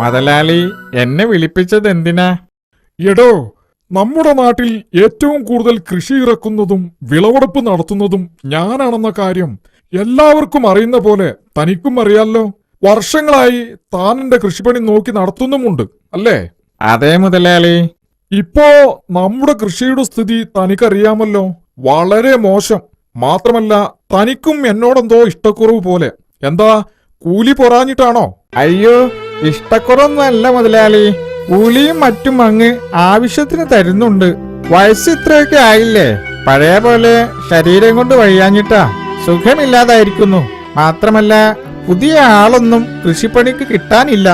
മുതലാളി എന്നെ വിളിപ്പിച്ചത് എന്തിനാ? എടോ, നമ്മുടെ നാട്ടിൽ ഏറ്റവും കൂടുതൽ കൃഷി ഇറക്കുന്നതും വിളവെടുപ്പ് നടത്തുന്നതും ഞാനാണെന്ന കാര്യം എല്ലാവർക്കും അറിയുന്ന പോലെ തനിക്കും അറിയാലോ. വർഷങ്ങളായി താൻ എന്റെ കൃഷിപ്പണി നോക്കി നടത്തുന്നുമുണ്ട് അല്ലേ? അതെ മുതലാളി. ഇപ്പോ നമ്മുടെ കൃഷിയുടെ സ്ഥിതി തനിക്കറിയാമല്ലോ, വളരെ മോശം. മാത്രമല്ല, തനിക്കും എന്നോടെന്തോ ഇഷ്ടക്കുറവ് പോലെ. എന്താ, കൂലി പൊറാഞ്ഞിട്ടാണോ? അയ്യോ, ഇഷ്ടക്കുറവൊന്നുമല്ല മുതലാളി. കൂലിയും മറ്റും അങ്ങ് ആവശ്യത്തിന് തരുന്നുണ്ട്. വയസ്സ് ഇത്രയൊക്കെ ആയില്ലേ, പഴയ പോലെ ശരീരം കൊണ്ട് വഴിയാഞ്ഞിട്ടാ സുഖമില്ലാതായിരിക്കുന്നു. മാത്രമല്ല, പുതിയ ആളൊന്നും കൃഷിപ്പണിക്ക് കിട്ടാനില്ല.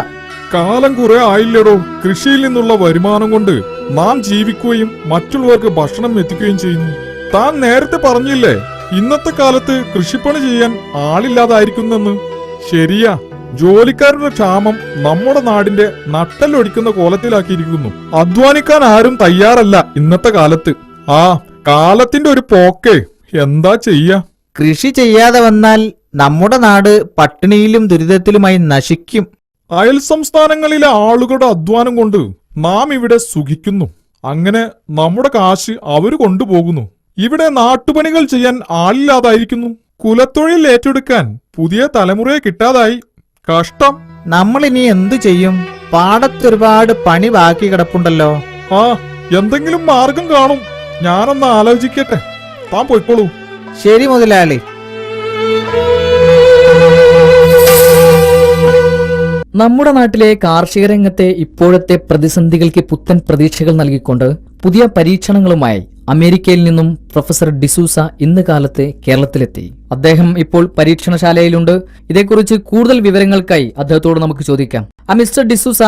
കാലം കുറെ ആയില്ലടോ. കൃഷിയിൽ നിന്നുള്ള വരുമാനം കൊണ്ട് നാം ജീവിക്കുകയും മറ്റുള്ളവർക്ക് ഭക്ഷണം എത്തിക്കുകയും ചെയ്യുന്നു. താൻ നേരത്തെ പറഞ്ഞില്ലേ ഇന്നത്തെ കാലത്ത് കൃഷിപ്പണി ചെയ്യാൻ ആളില്ലാതായിരിക്കുന്നെന്ന്. ശരിയാ, ജോലിക്കാരുടെ ക്ഷാമം നമ്മുടെ നാടിന്റെ നട്ടലൊടിക്കുന്ന കോലത്തിലാക്കിയിരിക്കുന്നു. അധ്വാനിക്കാൻ ആരും തയ്യാറല്ല ഇന്നത്തെ കാലത്ത്. ആ കാലത്തിന്റെ ഒരു പോക്കേ, എന്താ ചെയ്യാ? കൃഷി ചെയ്യാതെ വന്നാൽ നമ്മുടെ നാട് പട്ടിണിയിലും ദുരിതത്തിലുമായി നശിക്കും. അയൽ സംസ്ഥാനങ്ങളിലെ ആളുകളുടെ അധ്വാനം കൊണ്ട് നാം ഇവിടെ സുഖിക്കുന്നു. അങ്ങനെ നമ്മുടെ കാശ് അവര് കൊണ്ടുപോകുന്നു. ഇവിടെ നാട്ടുപണികൾ ചെയ്യാൻ ആളില്ലാതായിരിക്കുന്നു. കുലത്തൊഴിൽ ഏറ്റെടുക്കാൻ പുതിയ തലമുറയെ കിട്ടാതായി. കഷ്ടം. നമ്മളിനി എന്തു ചെയ്യും? പാടത്തൊരുപാട് പണി ബാക്കി കിടപ്പുണ്ടല്ലോ. ആ, എന്തെങ്കിലും മാർഗം കാണും. ഞാനൊന്ന് ആലോചിക്കട്ടെ. താൻ പോയിക്കോളൂ. ശരി മുതലാളി. നമ്മുടെ നാട്ടിലെ കാർഷിക രംഗത്തെ ഇപ്പോഴത്തെ പ്രതിസന്ധികൾക്ക് പുത്തൻ പ്രതീക്ഷകൾ നൽകിക്കൊണ്ട് പുതിയ പരീക്ഷണങ്ങളുമായി അമേരിക്കയിൽ നിന്നും പ്രൊഫസർ ഡിസൂസ ഇന്ന് കാലത്ത് കേരളത്തിലെത്തി. അദ്ദേഹം ഇപ്പോൾ പരീക്ഷണശാലയിലുണ്ട്. ഇതേക്കുറിച്ച് കൂടുതൽ വിവരങ്ങൾക്കായി അദ്ദേഹത്തോട് നമുക്ക് ചോദിക്കാം. മിസ്റ്റർ ഡിസൂസ,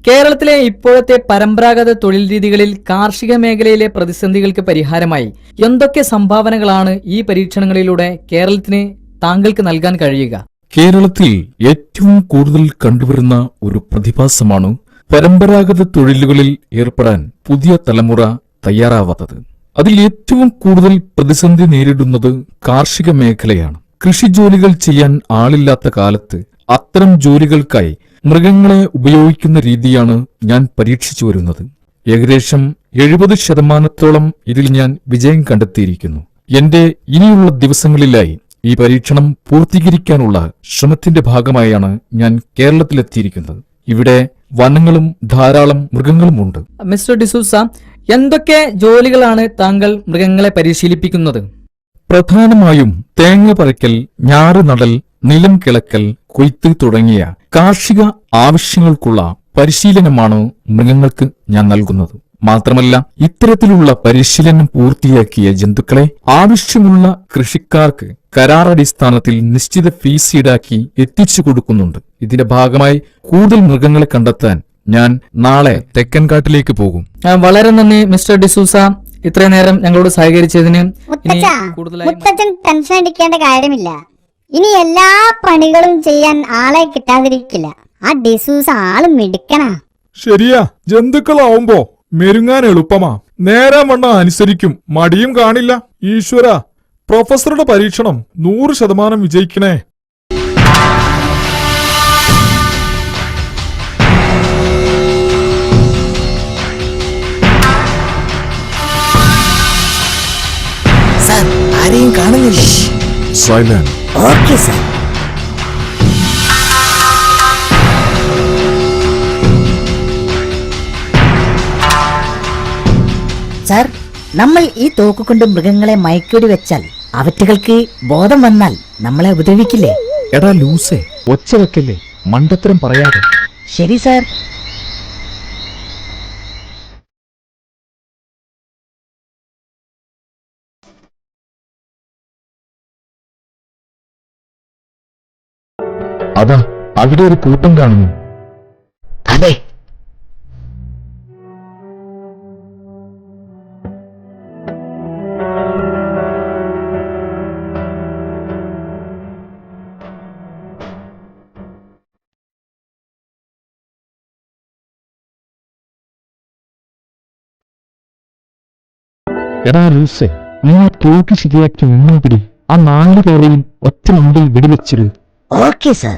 കേരളത്തിലെ ഇപ്പോഴത്തെ പരമ്പരാഗത തൊഴിൽ രീതികളിൽ കാർഷിക മേഖലയിലെ പ്രതിസന്ധികൾക്ക് പരിഹാരമായി എന്തൊക്കെ സംഭാവനകളാണ് ഈ പരീക്ഷണങ്ങളിലൂടെ കേരളത്തിന് താങ്കൾക്ക് നൽകാൻ കഴിയുക? കേരളത്തിൽ ഏറ്റവും കൂടുതൽ കണ്ടുവരുന്ന ഒരു പ്രതിഭാസമാണ് പരമ്പരാഗത തൊഴിലുകളിൽ ഏർപ്പെടാൻ പുതിയ തലമുറ തയ്യാറാവാത്തത്. അതിൽ ഏറ്റവും കൂടുതൽ പ്രതിസന്ധി നേരിടുന്നത് കാർഷിക മേഖലയാണ്. കൃഷിജോലികൾ ചെയ്യാൻ ആളില്ലാത്ത കാലത്ത് അത്തരം ജോലികൾക്കായി മൃഗങ്ങളെ ഉപയോഗിക്കുന്ന രീതിയാണ് ഞാൻ പരീക്ഷിച്ചു വരുന്നത്. ഏകദേശം 70% ഇതിൽ ഞാൻ വിജയം കണ്ടെത്തിയിരിക്കുന്നു. എന്റെ ഇനിയുള്ള ദിവസങ്ങളിലായി ഈ പരീക്ഷണം പൂർത്തീകരിക്കാനുള്ള ശ്രമത്തിന്റെ ഭാഗമായാണ് ഞാൻ കേരളത്തിലെത്തിയിരിക്കുന്നത്. ഇവിടെ വനങ്ങളും ധാരാളം മൃഗങ്ങളുമുണ്ട്. മിസ്റ്റർ ഡിസൂസ, എന്തൊക്കെ ജോലികളാണ് താങ്കൾ മൃഗങ്ങളെ പരിശീലിപ്പിക്കുന്നത്? പ്രധാനമായും തേങ്ങ പറിക്കൽ, ഞാറ് നടൽ, നിലം കിളക്കൽ, കൊയ്ത്ത് തുടങ്ങിയ കാർഷിക ആവശ്യങ്ങൾക്കുള്ള പരിശീലനമാണ് മൃഗങ്ങൾക്ക് ഞാൻ നൽകുന്നത്. മാത്രമല്ല, ഇത്തരത്തിലുള്ള പരിശീലനം പൂർത്തിയാക്കിയ ജന്തുക്കളെ ആവശ്യമുള്ള കൃഷിക്കാർക്ക് കരാറടിസ്ഥാനത്തിൽ നിശ്ചിത ഫീസ് ഈടാക്കി എത്തിച്ചു കൊടുക്കുന്നുണ്ട്. ഇതിന്റെ ഭാഗമായി കൂടുതൽ മൃഗങ്ങളെ കണ്ടെത്താൻ ഞാൻ നാളെ തെക്കൻകാട്ടിലേക്ക് പോകും. വളരെ നന്ദി മിസ്റ്റർ ഡിസൂസ, ഇത്രയും നേരം ഞങ്ങളോട് സഹകരിച്ചതിന്. മുത്തച്ഛൻ ടെൻഷൻ അടിക്കേണ്ട കാര്യമില്ല. ഇനി എല്ലാ പണികളും ചെയ്യാൻ ആളെ കിട്ടാതിരിക്കില്ല. ആ ഡിസൂസ ആള് മിടുക്കനാ. ശരിയാ, ജന്തുക്കളാവുമ്പോ മെരുങ്ങാൻ എളുപ്പമാ. നേരെ വണ്ണം അനുസരിക്കും, മടിയും കാണില്ല. ഈശ്വര, പ്രൊഫസറുടെ പരീക്ഷണം 100% വിജയിക്കണേ. സാർ, ആരെയും കാണുന്നില്ല. സൈലന്റ്. Okay sir. സാർ, നമ്മൾ ഈ തോക്കുകൊണ്ട് മൃഗങ്ങളെ മയക്കിടി വെച്ചാൽ അവറ്റകൾക്ക് ബോധം വന്നാൽ നമ്മളെ ഉപദ്രവിക്കില്ലേ? എടാ ലൂസേ, ഒച്ച വെക്കല്ലേ, മണ്ടത്തരം പറയാതെ. ശരി സാർ. അതാ അവിടെ ഒരു കൂട്ടം കാണുന്നു. അതെ, എടാ ലൂസേ, നീ ആ തോക്ക് ശരിയാക്കി നിന്നും പിടി. ആ 4 പേരെയും ഒറ്റ മുമ്പിൽ വെടിവെച്ചിരു. Okay sir.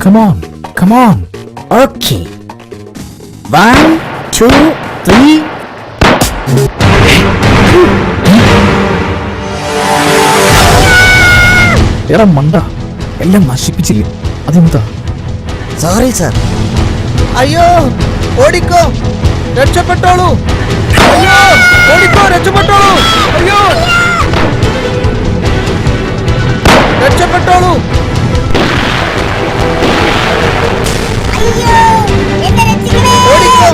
Come on. Come 1 2 3. എടാ മണ്ട, എല്ലാം നശിപ്പിച്ചില്ലേ? അതെന്താ? Sorry sir. അയ്യോ ഓടിക്കോ, രക്ഷപ്പെട്ടോളൂ. അയ്യോ ഓടിക്കോ, രക്ഷപ്പെട്ടോളൂ. അയ്യോ രക്ഷപ്പെട്ടോളൂ. ഓടിക്കോ,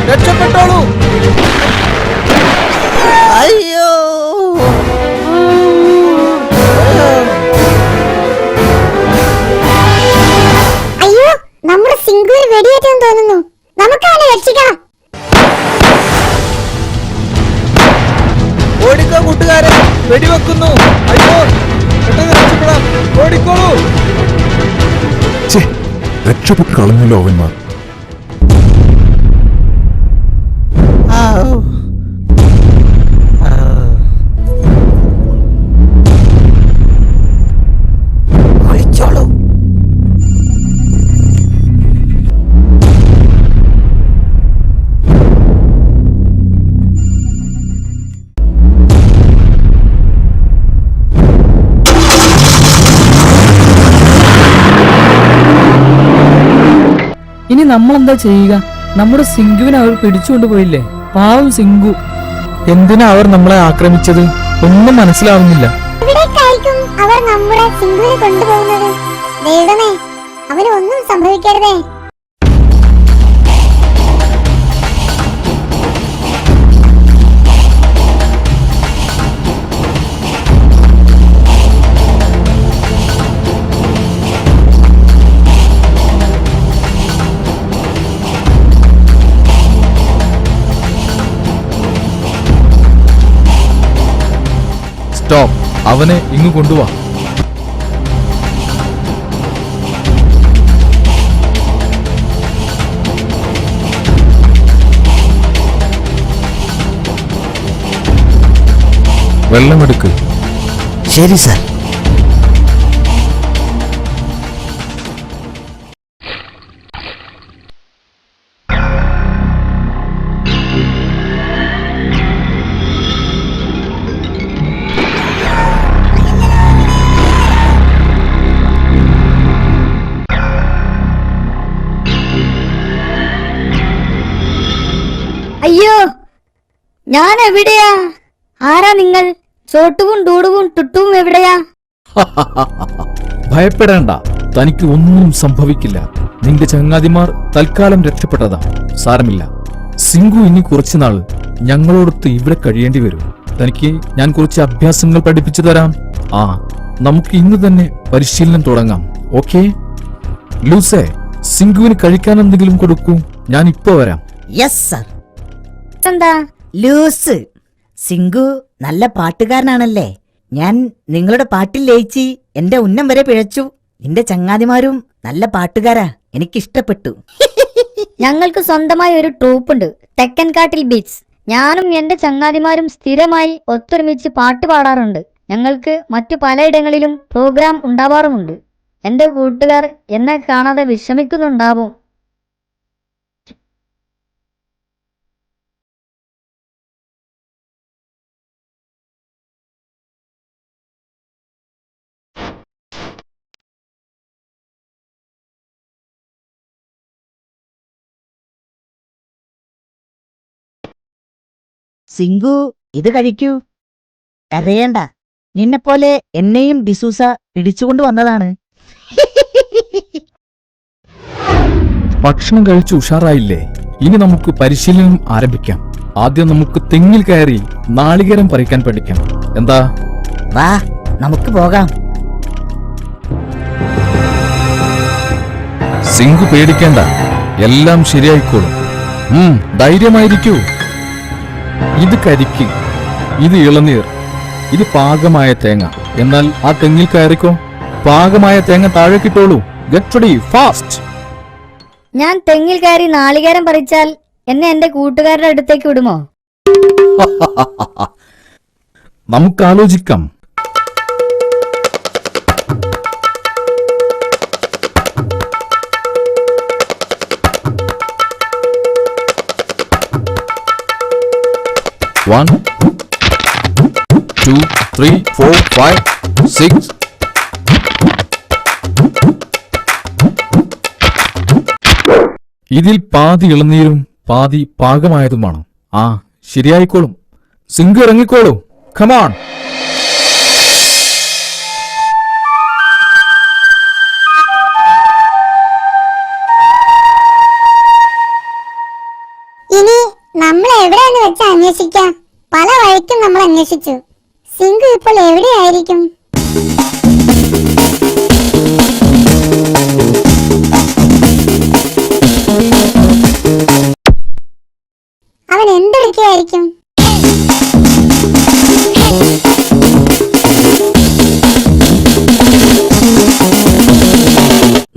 രക്ഷപ്പെട്ടോളൂ. അയ്യോ അയ്യോ, നമ്മുടെ സിംഗൂർ വെടിയേറ്റെന്ന് തോന്നുന്നു. നമുക്ക് അവനെ രക്ഷിക്കാം. ഓടിക്കോ കൂട്ടുകാരെ, വെടിവെക്കുന്നു. അയ്യോ പെട്ടെന്ന് രക്ഷപ്പെടാം. ഓടിക്കോളൂ. രക്ഷപ്പെട്ട് കളഞ്ഞല്ലോ അവന്മാർ. ഒളിച്ചോളൂ. ഇനി നമ്മൾ എന്താ ചെയ്യുക? നമ്മുടെ സിംഗുവിനെ അവർ പിടിച്ചുകൊണ്ടുപോയില്ലേ? പാവം സിംഗു. എന്തിനാ അവർ നമ്മളെ ആക്രമിച്ചത്? ഒന്നും മനസ്സിലാവുന്നില്ല. എവിടേക്കായിരിക്കും അവർ നമ്മുടെ സിംഗൂരെ കൊണ്ടുപോകുന്നത്? ദൈവമേ, അവന് ഒന്നും സംഭവിക്കരുതേ. സ്റ്റോപ്പ്, അവനെ ഇങ്ങ് കൊണ്ടുവാ. വെള്ളമെടുക്ക്. ശരി സർ. അയ്യോ, ഞാൻ എവിടെയാ? ആരാ നിങ്ങൾ? ചോട്ടുവും ഡൂടുവും ടുട്ടുവും എവിടെയാ? ഭയപ്പെടേണ്ട, തനിക്ക് ഒന്നും സംഭവിക്കില്ല. നിന്റെ ചങ്ങാതിമാർ തൽക്കാലം രക്ഷപ്പെട്ടതാ. സാരമില്ല. സിംഗു ഇനി കുറച്ചുനാൾ ഞങ്ങളോടൊത്ത് ഇവിടെ കഴിയേണ്ടി വരും. തനിക്ക് ഞാൻ കുറച്ച് അഭ്യാസങ്ങൾ പഠിപ്പിച്ചു തരാം. നമുക്ക് ഇന്ന് തന്നെ പരിശീലനം തുടങ്ങാം. ഓക്കേ? ലൂസേ, സിംഗുവിന് കഴിക്കാൻ എന്തെങ്കിലും കൊടുക്കൂ. ഞാൻ ഇപ്പോ വരാം. Yes sir. എന്താ? ലൂസ്. സിംഗു നല്ല പാട്ടുകാരനാണല്ലേ. ഞാൻ നിങ്ങളുടെ പാട്ടിൽ ലയിച്ച് എന്റെ ഉന്നം വരെ പിഴച്ചു. നിന്റെ ചങ്ങാതിമാരും നല്ല പാട്ടുകാരാ. എനിക്കിഷ്ടപ്പെട്ടു. ഞങ്ങൾക്ക് സ്വന്തമായി ഒരു ട്രൂപ്പുണ്ട്, തെക്കൻ കാട്ടിൽ ബീറ്റ്സ്. ഞാനും എന്റെ ചങ്ങാതിമാരും സ്ഥിരമായി ഒത്തൊരുമിച്ച് പാട്ട് പാടാറുണ്ട്. ഞങ്ങൾക്ക് മറ്റു പലയിടങ്ങളിലും പ്രോഗ്രാം ഉണ്ടാവാറുമുണ്ട്. എന്റെ കൂട്ടുകാർ എന്നെ കാണാതെ വിഷമിക്കുന്നുണ്ടാവും. സിംഗു, ഇത് കഴിക്കൂ. കരയേണ്ട. നിന്നെപ്പോലെ എന്നെയും ഡിസൂസ പിടിച്ചുകൊണ്ടു വന്നതാണ്. ഭക്ഷണം കഴിച്ച് ഉഷാറായില്ലേ? ഇനി നമുക്ക് പരിശീലനം ആരംഭിക്കാം. ആദ്യം നമുക്ക് തെങ്ങിൽ കയറി നാളികേരം പറിക്കാൻ പഠിക്കാം. എന്താ? വാ, നമുക്ക് പോകാം. സിംഗു പേടിക്കേണ്ട, എല്ലാം ശരിയായിക്കോളും. ധൈര്യമായിരിക്കൂ. ഇത് കരിക്ക്, ഇത് ഇളനീർ, ഇത് പാകമായ തേങ്ങ. എന്നാൽ ആ തെങ്ങിൽ കയറിക്കോ. പാകമായ തേങ്ങ താഴെ കിട്ടോളൂ. Get ready, fast. ഞാൻ തെങ്ങിൽ കയറി നാളികേരം പറിച്ചാൽ എന്നെ എന്റെ കൂട്ടുകാരുടെ അടുത്തേക്ക് വിടുമോ? നമുക്ക് ആലോചിക്കാം. 1 2 3 4 5 6 ഇതിൽ പാതി ഇളനീരും പാതി പാകമായതുമാണ്. ആ ശരിയായിക്കോളും. സിങ്ക് ഇറങ്ങിക്കോളൂ. കമാൺ. ഇനി നമ്മൾ എവിടെയെന്ന് വെച്ച് അന്വേഷിക്കാം. പല വഴിക്കും നമ്മൾ അന്വേഷിച്ചു. സിങ്ക് ഇപ്പോൾ എവിടെയായിരിക്കും? അവൻ എന്തെടുക്കുകയായിരിക്കും?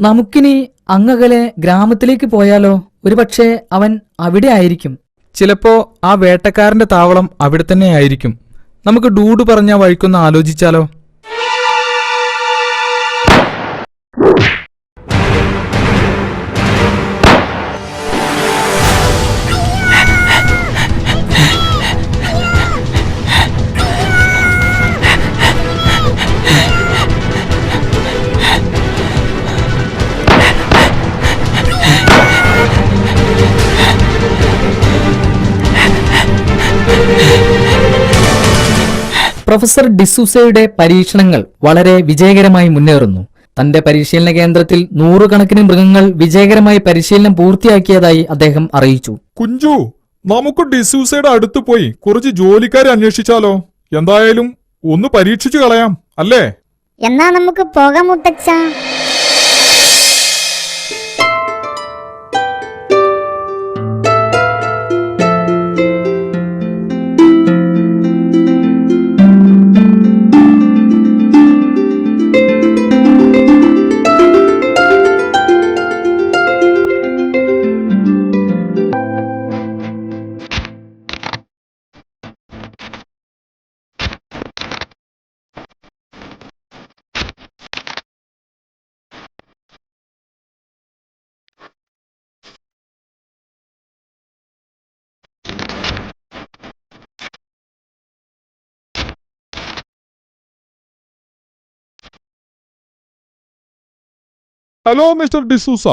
നമുക്കിനി അങ്ങകലെ ഗ്രാമത്തിലേക്ക് പോയാലോ? ഒരുപക്ഷെ അവൻ അവിടെ ആയിരിക്കും. ചിലപ്പോ ആ വേട്ടക്കാരന്റെ താവളം അവിടെ തന്നെ ആയിരിക്കും. നമുക്ക് ഡൂഡ് പറഞ്ഞ വഴിക്കൊന്ന് ആലോചിച്ചാലോ? പ്രൊഫസർ ഡിസൂസയുടെ പരീക്ഷണങ്ങൾ വളരെ വിജയകരമായി മുന്നേറുന്നു. തന്റെ പരിശീലന കേന്ദ്രത്തിൽ നൂറുകണക്കിന് മൃഗങ്ങൾ വിജയകരമായി പരിശീലനം പൂർത്തിയാക്കിയതായി അദ്ദേഹം അറിയിച്ചു. കുഞ്ചു, നമുക്ക് ഡിസൂസയുടെ അടുത്ത് പോയി കുറച്ച് ജോലിക്കാരെ അന്വേഷിച്ചാലോ? എന്തായാലും ഒന്ന് പരീക്ഷിച്ചു കളയാം, അല്ലേ? എന്നാ നമുക്ക് പോകാം മുത്തച്ഛ. ഹലോ മിസ്റ്റർ ഡിസൂസ,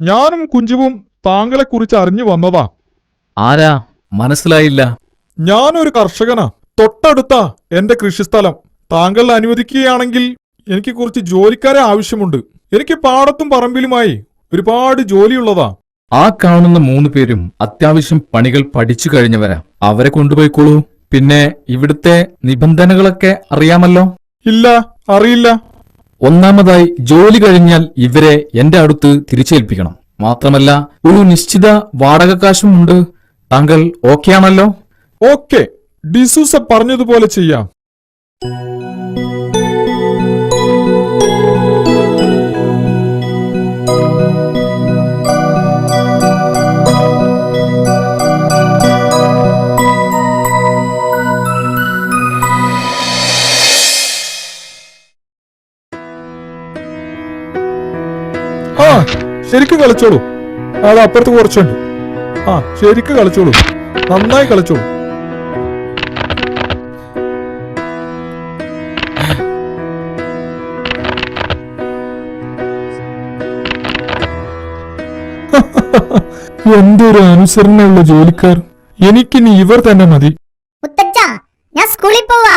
ഞാനും കുഞ്ചുവും താങ്കളെ കുറിച്ച് അറിഞ്ഞു വന്നതാ. ആരാ? മനസ്സിലായില്ല. ഞാനൊരു കർഷകനാ. തൊട്ടടുത്താ എന്റെ കൃഷിസ്ഥലം. താങ്കൾ അനുവദിക്കുകയാണെങ്കിൽ എനിക്ക് കുറച്ച് ജോലിക്കാരെ ആവശ്യമുണ്ട്. എനിക്ക് പാടത്തും പറമ്പിലുമായി ഒരുപാട് ജോലിയുള്ളതാ. ആ കാണുന്ന 3 പേരും അത്യാവശ്യം പണികൾ പഠിച്ചു കഴിഞ്ഞവരാ. അവരെ കൊണ്ടുപോയിക്കോളൂ. പിന്നെ ഇവിടുത്തെ നിബന്ധനകളൊക്കെ അറിയാമല്ലോ? ഇല്ല, അറിയില്ല. ഒന്നാമതായി, ജോലി കഴിഞ്ഞാൽ ഇവരെ എന്റെ അടുത്ത് തിരിച്ചേൽപ്പിക്കണം. മാത്രമല്ല, ഒരു നിശ്ചിത വാടകക്കാശും ഉണ്ട്. താങ്കൾ ഓക്കെ ആണല്ലോ? ഓക്കെ, ഡിസൂസ പറഞ്ഞതുപോലെ ചെയ്യാം. ആ, ശരിക്കും കളിച്ചോളൂ. അത് അപ്പുറത്ത് കുറച്ചുണ്ട്. ആ, ശരിക്കും കളിച്ചോളൂ. നന്നായി കളിച്ചോളൂ. എന്തൊരു അനുസരണയുള്ള ജോലിക്കാർ. എനിക്കിനി ഇവർ തന്നെ മതി. മുത്തച്ഛ, ഞാൻ സ്കൂളിൽ പോവാ.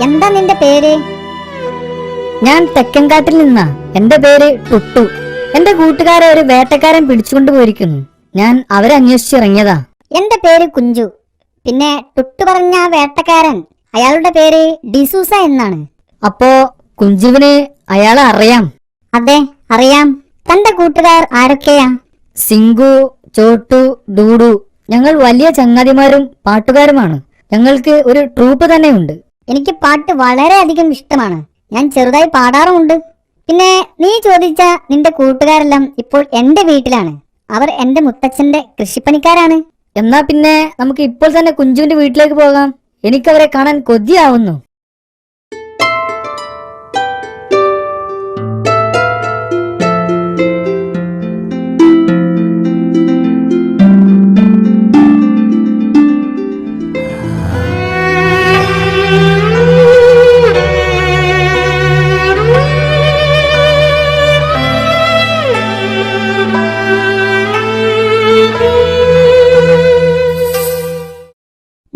എന്താ നിന്റെ പേര്? ഞാൻ തെക്കൻകാട്ടിൽ നിന്നാ. എന്റെ പേര് ടുട്ടു. എന്റെ കൂട്ടുകാരെ ഒരു വേട്ടക്കാരൻ പിടിച്ചുകൊണ്ടു പോയിരിക്കുന്നു. ഞാൻ അവരെ അന്വേഷിച്ചിറങ്ങിയതാ. എന്റെ പേര് കുഞ്ചു. പിന്നെ ടുട്ടു പറഞ്ഞ ആ വേട്ടക്കാരൻ, അയാളുടെ പേര് ഡിസൂസ എന്നാണ്. അപ്പോ കുഞ്ചുവിന് അയാളെ അറിയാം? അതെ, അറിയാം. തന്റെ കൂട്ടുകാർ ആരൊക്കെയാ? സിംഗു, ചോട്ടു, ഡൂഡു. ഞങ്ങൾ വലിയ ചങ്ങാതിമാരും പാട്ടുകാരുമാണ്. ഞങ്ങൾക്ക് ഒരു ട്രൂപ്പ് തന്നെയുണ്ട്. എനിക്ക് പാട്ട് വളരെയധികം ഇഷ്ടമാണ്. ഞാൻ ചെറുതായി പാടാറുമുണ്ട്. പിന്നെ നീ ചോദിച്ച നിന്റെ കൂട്ടുകാരെല്ലാം ഇപ്പോൾ എന്റെ വീട്ടിലാണ്. അവർ എന്റെ മുത്തച്ഛന്റെ കൃഷിപ്പണിക്കാരാണ്. എന്നാ പിന്നെ നമുക്ക് ഇപ്പോൾ തന്നെ കുഞ്ചുവിന്റെ വീട്ടിലേക്ക് പോകാം. എനിക്കവരെ കാണാൻ കൊതിയാവുന്നു.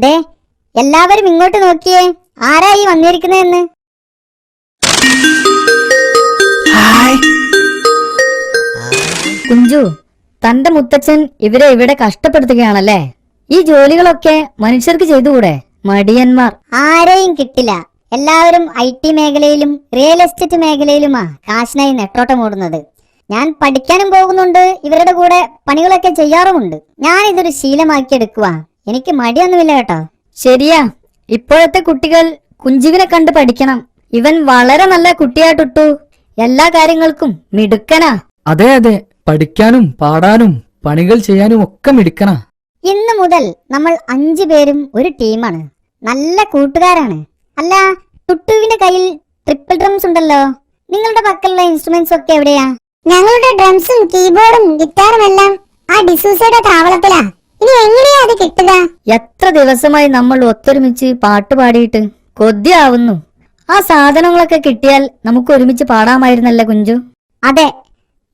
ദേ, എല്ലാവരും ഇങ്ങോട്ട് നോക്കിയേ. ആരായി വന്നിരിക്കുന്നതെന്ന്? കുഞ്ചു, തന്റെ മുത്തച്ഛൻ ഇവരെ ഇവിടെ കഷ്ടപ്പെടുത്തുകയാണല്ലേ? ഈ ജോലികളൊക്കെ മനുഷ്യർക്ക് ചെയ്തുകൂടെ? മടിയന്മാർ. ആരെയും കിട്ടില്ല. എല്ലാവരും IT മേഖലയിലും റിയൽ എസ്റ്റേറ്റ് മേഖലയിലുമാ കാശിനായി നെട്ടോട്ടം ഓടുന്നത്. ഞാൻ പഠിക്കാനും പോകുന്നുണ്ട്, ഇവരുടെ കൂടെ പണികളൊക്കെ ചെയ്യാറുമുണ്ട്. ഞാൻ ഇതൊരു ശീലമാക്കിയെടുക്കുക. എനിക്ക് മടിയൊന്നുമില്ല കേട്ടോ. ശരിയാ, ഇപ്പോഴത്തെ കുട്ടികൾ കുഞ്ചുവിനെ കണ്ട് പഠിക്കണം. ഇവൻ വളരെ നല്ല കുട്ടിയായിട്ടു. എല്ലാ കാര്യങ്ങൾക്കും മിടുക്കനാ. അതെ അതെ, പഠിക്കാനും പാടാനും പണികൾ ചെയ്യാനും ഒക്കെ മിടുക്കനാ. ഇന്ന് മുതൽ നമ്മൾ 5 പേരും ഒരു ടീമാണ്. നല്ല കൂട്ടുകാരാണ്. അല്ല, ടുട്ടുവിന്റെ കയ്യിൽ ട്രിപ്പിൾ ഡ്രംസ് ഉണ്ടല്ലോ. നിങ്ങളുടെ പക്കലുള്ള ഇൻസ്ട്രുമെന്റ്സ് ഒക്കെ എവിടെയാ? ഞങ്ങളുടെ ഡ്രംസും കീബോർഡും ഗിറ്റാറും എല്ലാം ആ ഡിസൂസയുടെ താവളത്തിലാ. ഇനി എങ്ങനെയാ അത് കിട്ടുക? എത്ര ദിവസമായി നമ്മൾ ഒത്തൊരുമിച്ച് പാട്ട് പാടിയിട്ട് കൊതിയാവുന്നു. ആ സാധനങ്ങളൊക്കെ കിട്ടിയാൽ നമുക്ക് ഒരുമിച്ച് പാടാമായിരുന്നല്ലേ കുഞ്ചു? അതെ,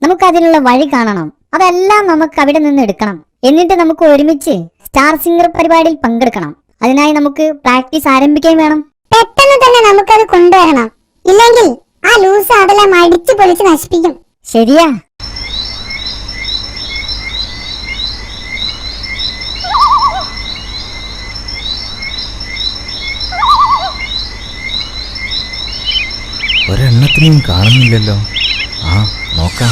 നമുക്കതിനുള്ള വഴി കാണണം. അതെല്ലാം നമുക്ക് അവിടെ നിന്ന് എടുക്കണം. എന്നിട്ട് നമുക്ക് ഒരുമിച്ച് സ്റ്റാർ സിംഗർ പരിപാടിയിൽ പങ്കെടുക്കണം. അതിനായി നമുക്ക് പ്രാക്ടീസ് ആരംഭിക്കുകയും വേണം. പെട്ടെന്ന് തന്നെ നമുക്കത് കൊണ്ടുവരണം. ഇല്ലെങ്കിൽ ആ ലൂസ് അതെല്ലാം അടിച്ചു പൊളിച്ച് നശിപ്പിക്കും. ശരിയാ. ഒരെണ്ണത്തിനെയും കാണുന്നില്ലല്ലോ. ആ, നോക്കാം.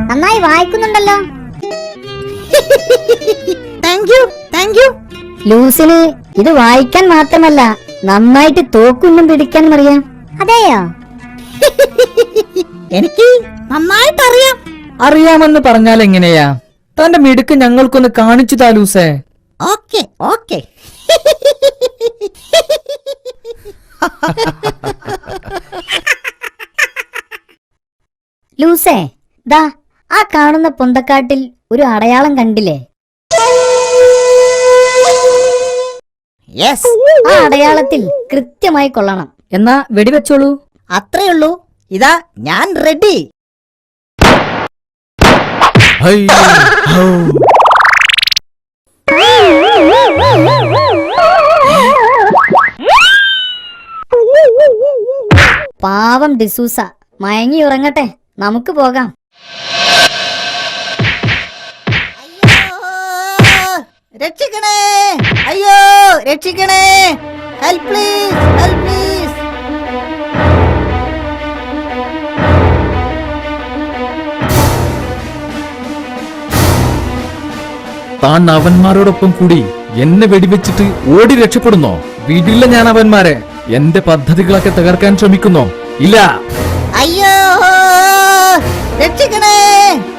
നന്നായി വായിക്കുന്നുണ്ടല്ലോ. Thank you. ലൂസിന് ഇത് വായിക്കാൻ മാത്രമല്ല, നന്നായിട്ട് തോക്കൊന്നും പിടിക്കാനും അറിയാം. അതെയോ? എനിക്ക് നന്നായിട്ടറിയാം. അറിയാമെന്ന് പറഞ്ഞാൽ എങ്ങനെയാ? തന്റെ മിടുക്ക് ഞങ്ങൾക്കൊന്ന് കാണിച്ചു താ ലൂസേ. ഓക്കെ. ലൂസേ, ദാ ആ കാണുന്ന പൊന്തക്കാട്ടിൽ ഒരു അടയാളം കണ്ടില്ലേ? യെസ്, ആ അടയാളത്തിൽ കൃത്യമായി കൊള്ളണം. എന്നാ വെടിവെച്ചോളൂ. അത്രയുള്ളൂ. ഇതാ ഞാൻ റെഡി. പാവം ഡിസൂസ മയങ്ങി ഉറങ്ങട്ടെ. നമുക്ക് പോകാം. രക്ഷിക്കണേ! അയ്യോ, രക്ഷിക്കണേ! Help please, help please. താൻ അവന്മാരോടൊപ്പം കൂടി എന്നെ വെടിവെച്ചിട്ട് ഓടി രക്ഷപ്പെടുന്നോ? വീട്ടില്ല ഞാൻ അവന്മാരെ. എന്റെ പദ്ധതികളൊക്കെ തകർക്കാൻ ശ്രമിക്കുന്നോ? ഇല്ല. അയ്യോ, രക്ഷിക്കണേ!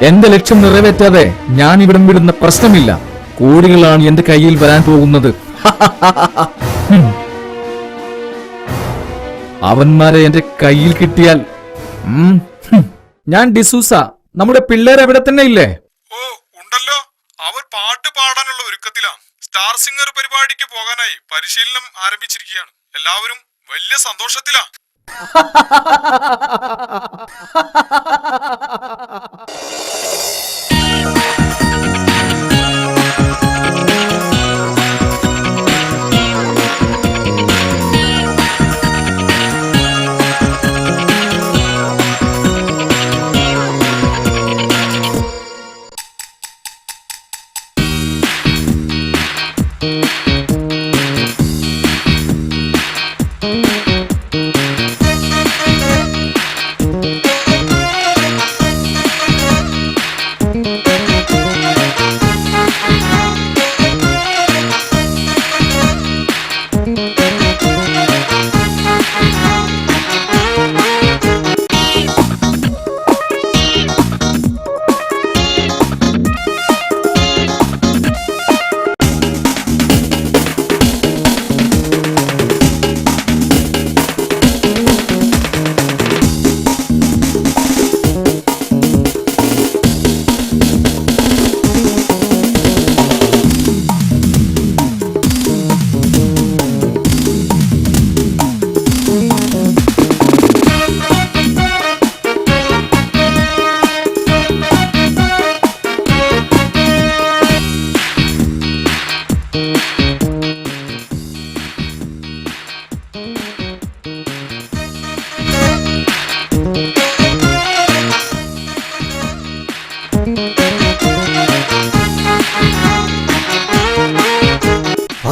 എന്റെ ലക്ഷ്യം നിറവേറ്റാതെ ഞാൻ ഇവിടം വിടുന്ന പ്രശ്നമില്ല. കോടികളാണ് എന്റെ കയ്യിൽ വരാൻ പോകുന്നത്. അവന്മാരെ എന്റെ കയ്യിൽ കിട്ടിയാൽ ഞാൻ ഡിസൂസ. നമ്മുടെ പിള്ളേർ അവിടെ തന്നെ ഇല്ലേ? ഓ ഉണ്ടല്ലോ, അവർ പാട്ട് പാടാനുള്ള ഒരുക്കത്തിലാ. സ്റ്റാർ സിംഗർ പരിപാടിക്ക് പോകാനായി പരിശീലനം ആരംഭിച്ചിരിക്കുകയാണ്. എല്ലാവരും വലിയ സന്തോഷത്തിലാ.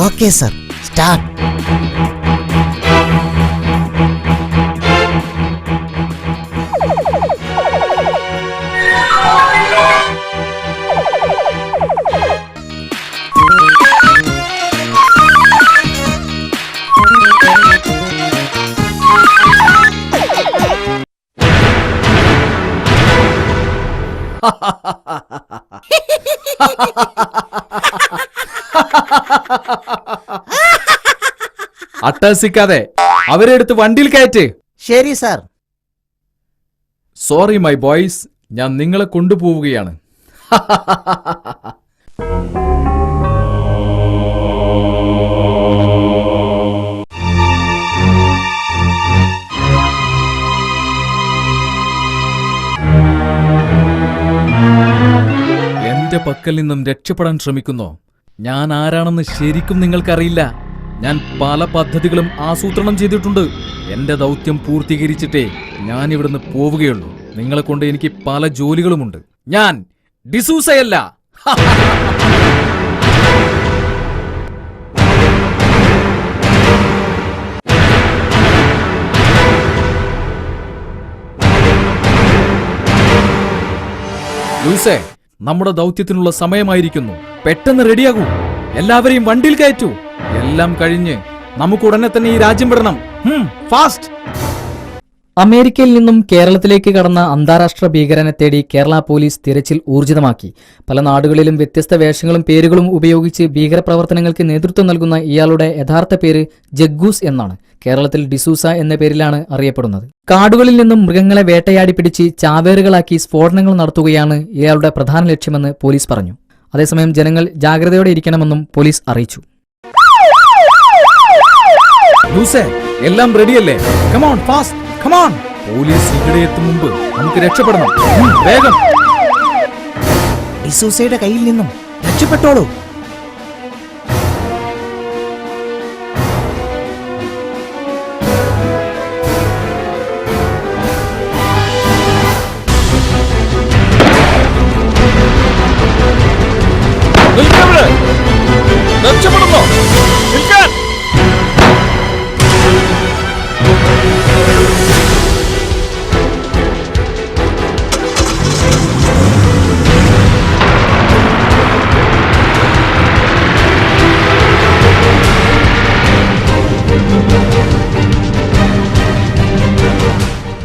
Okay sir, start. അട്ടഹസിക്കാതെ അവരെ എടുത്ത് വണ്ടിയിൽ കയറ്റ്. ശരി സാർ. സോറി മൈ ബോയ്സ്, ഞാൻ നിങ്ങളെ കൊണ്ടുപോവുകയാണ്. എന്റെ പക്കൽ നിന്നും രക്ഷപ്പെടാൻ ശ്രമിക്കുന്നോ? ഞാൻ ആരാണെന്ന് ശരിക്കും നിങ്ങൾക്കറിയില്ല. ഞാൻ പല പദ്ധതികളും ആസൂത്രണം ചെയ്തിട്ടുണ്ട്. എന്റെ ദൗത്യം പൂർത്തീകരിച്ചിട്ടേ ഞാൻ ഇവിടുന്ന് പോവുകയുള്ളൂ. നിങ്ങളെ കൊണ്ട് എനിക്ക് പല ജോലികളുമുണ്ട്. ഞാൻ ഡിസൂസയല്ല. ലൂസേ, നമ്മുടെ ദൗത്യത്തിനുള്ള സമയമായിരിക്കുന്നു. പെട്ടെന്ന് റെഡിയാകൂ. എല്ലാവരെയും വണ്ടിയിൽ കയറ്റൂ. എല്ലാം കഴിഞ്ഞ് നമുക്ക് ഉടനെ തന്നെ ഈ രാജ്യം വിടണം. ഫാസ്റ്റ്. അമേരിക്കയിൽ നിന്നും കേരളത്തിലേക്ക് കടന്ന അന്താരാഷ്ട്ര ഭീകരനെ തേടി കേരള പോലീസ് തിരച്ചിൽ ഊർജിതമാക്കി. പല നാടുകളിലും വ്യത്യസ്ത വേഷങ്ങളും പേരുകളും ഉപയോഗിച്ച് ഭീകരപ്രവർത്തനങ്ങൾക്ക് നേതൃത്വം നൽകുന്ന ഇയാളുടെ യഥാർത്ഥ പേര് ജഗ്ഗൂസ് എന്നാണ്. കേരളത്തിൽ ഡിസൂസ എന്ന പേരിലാണ് അറിയപ്പെടുന്നത്. കാടുകളിൽ നിന്നും മൃഗങ്ങളെ വേട്ടയാടി പിടിച്ച് ചാവേറുകളാക്കി സ്ഫോടനങ്ങൾ നടത്തുകയാണ് ഇയാളുടെ പ്രധാന ലക്ഷ്യമെന്ന് പോലീസ് പറഞ്ഞു. അതേസമയം ജനങ്ങൾ ജാഗ്രതയോടെ ഇരിക്കണമെന്നും പോലീസ് അറിയിച്ചു. ലൂസേ, എല്ലാം റെഡിയല്ലേ? Come on fast, come on. പോലീസ് ഇവിടെ എത്തും മുമ്പ് നമുക്ക് രക്ഷപ്പെടണം. വേഗം. ഡിസൂസയുടെ കയ്യിൽ നിന്നും രക്ഷപ്പെട്ടോളൂ. രക്ഷപ്പെടുന്നോ? നിൽക്കാൻ.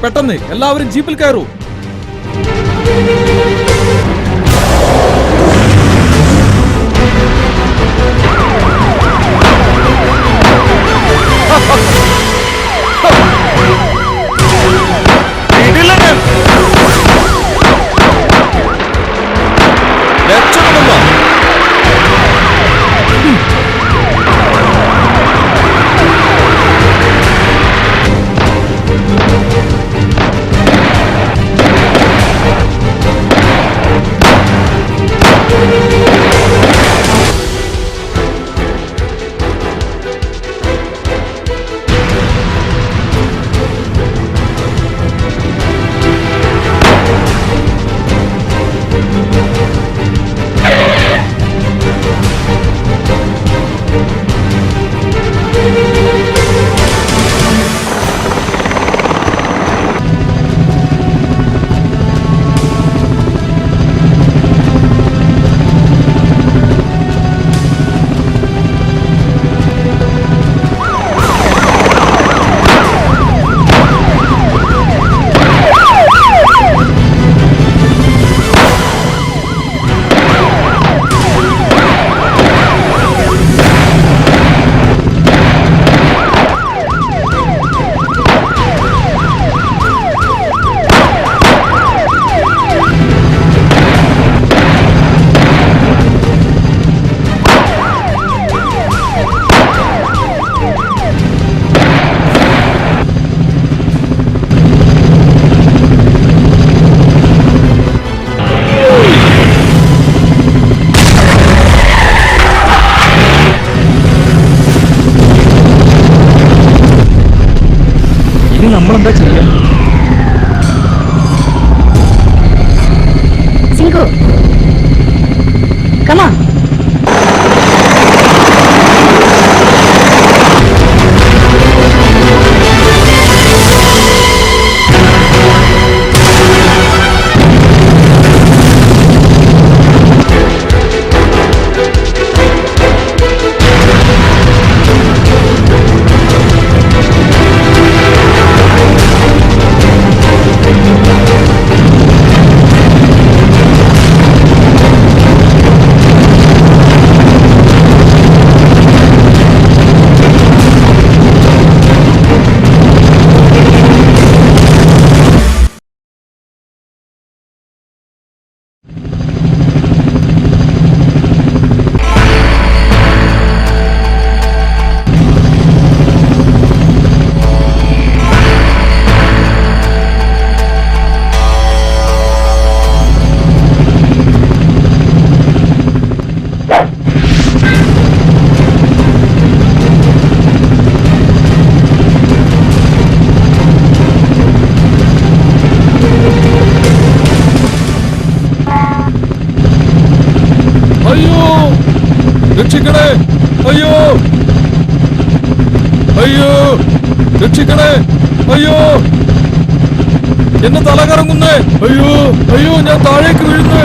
പെട്ടെന്ന് എല്ലാവരും ജീപ്പിൽ കയറൂ. ഇനി നമ്മളെന്താ ചെയ്യാ? സിംഗു കമാ അയ്യോ രക്ഷിക്കണേ, അയ്യോ അയ്യോ രക്ഷിക്കണേ, അയ്യോ എന്നെ തല കറങ്ങുന്നേ, അയ്യോ അയ്യോ ഞാൻ താഴേക്ക് വീഴുന്നേ,